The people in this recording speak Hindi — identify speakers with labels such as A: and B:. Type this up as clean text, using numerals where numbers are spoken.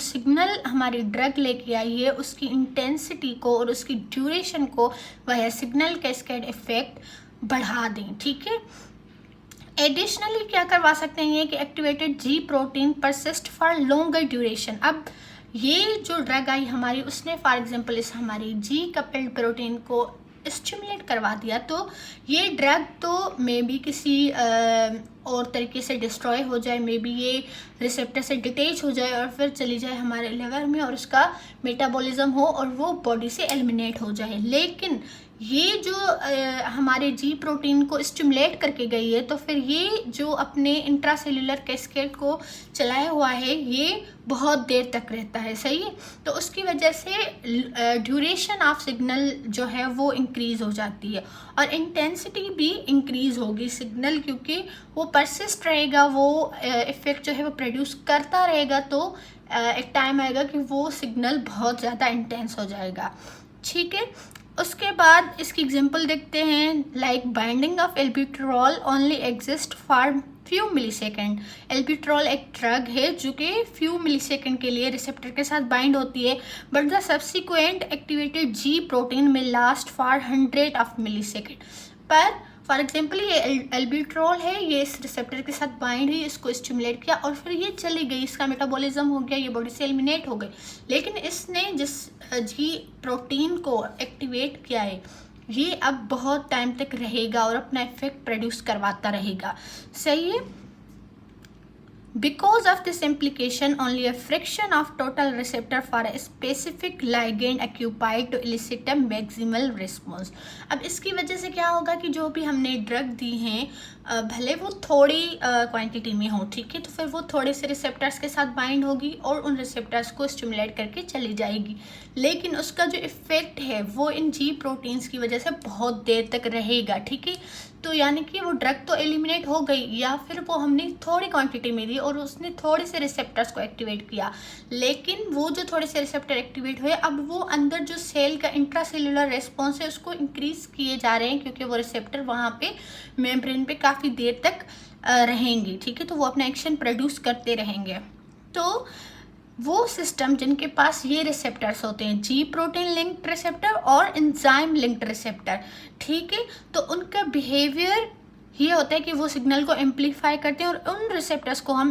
A: सिग्नल हमारी ड्रग लेके आई है उसकी इंटेंसिटी को और उसकी ड्यूरेशन को वह सिग्नल कैस्केड इफेक्ट बढ़ा दें। ठीक है, एडिशनली क्या करवा सकते हैं कि activated ji protein persist for longer duration. अब ये जो ड्रग आई हमारी उसने फॉर एग्जांपल इस हमारी जी कपल्ड प्रोटीन को स्टिमुलेट करवा दिया, तो ये ड्रग तो मे बी किसी और तरीके से डिस्ट्रॉय हो जाए, मे बी ये रिसेप्टर से डिटेच हो जाए और फिर चली जाए हमारे लिवर में और उसका मेटाबॉलिज्म हो और वो बॉडी से एलिमिनेट हो जाए। लेकिन ये जो हमारे जी प्रोटीन को स्टिमुलेट करके गई है, तो फिर ये जो अपने इंट्रासेल्यूलर कैस्केड को चलाया हुआ है ये बहुत देर तक रहता है। सही है, तो उसकी वजह से ड्यूरेशन ऑफ सिग्नल जो है वो इंक्रीज हो जाती है और इंटेंसिटी भी इंक्रीज होगी सिग्नल, क्योंकि वो परसिस्ट रहेगा, वो इफेक्ट जो है वो प्रोड्यूस करता रहेगा। तो एक टाइम आएगा कि वो सिग्नल बहुत ज़्यादा इंटेंस हो जाएगा। ठीक है, उसके बाद इसकी एग्जांपल देखते हैं, like binding of albuterol only exist for few millisecond. Albuterol एक ड्रग है जो कि फ्यू मिलीसेकंड के लिए रिसेप्टर के साथ बाइंड होती है, but the subsequent activated ji protein में लास्ट फॉर 100 ऑफ मिलीसेकंड। पर फॉर एग्जाम्पल ये एल्ब्यूटेरॉल है, ये इस रिसेप्टर के साथ बाइंड हुई, इसको स्टिमुलेट किया और फिर ये चली गई, इसका मेटाबॉलिज्म हो गया, ये बॉडी से एलिमिनेट हो गई। लेकिन इसने जिस जी प्रोटीन को एक्टिवेट किया है ये अब बहुत टाइम तक रहेगा और अपना इफेक्ट प्रोड्यूस करवाता रहेगा। सही है, because of this implication only a fraction of total receptor for a specific ligand occupied to elicit a maximal response। अब इसकी वजह से क्या होगा कि जो भी हमने ड्रग दी हैं भले वो थोड़ी क्वांटिटी में हो, ठीक है, तो फिर वो थोड़े से रिसेप्टर्स के साथ बाइंड होगी और उन रिसेप्टर्स को स्टिमुलेट करके चली जाएगी, लेकिन उसका जो इफेक्ट है वो इन जी प्रोटीन्स की वजह से बहुत देर तक रहेगा। ठीक है, तो यानी कि वो ड्रग तो एलिमिनेट हो गई या फिर वो हमने थोड़ी क्वांटिटी में दी और उसने थोड़े से रिसेप्टर्स को एक्टिवेट किया, लेकिन वो जो थोड़े से रिसेप्टर एक्टिवेट हुए अब वो अंदर जो सेल का इंट्रासेल्यूलर रेस्पॉन्स है उसको इंक्रीज किए जा रहे हैं, क्योंकि वो रिसेप्टर वहाँ पे मेम्ब्रेन पे काफ़ी देर तक रहेंगे। ठीक है, तो वो अपना एक्शन प्रोड्यूस करते रहेंगे। तो वो सिस्टम जिनके पास ये रिसेप्टर्स होते हैं, जी प्रोटीन लिंक्ड रिसेप्टर और एंजाइम लिंक्ड रिसेप्टर, ठीक है, तो उनका बिहेवियर ये होता है कि वो सिग्नल को एम्पलीफाई करते हैं और उन रिसेप्टर्स को हम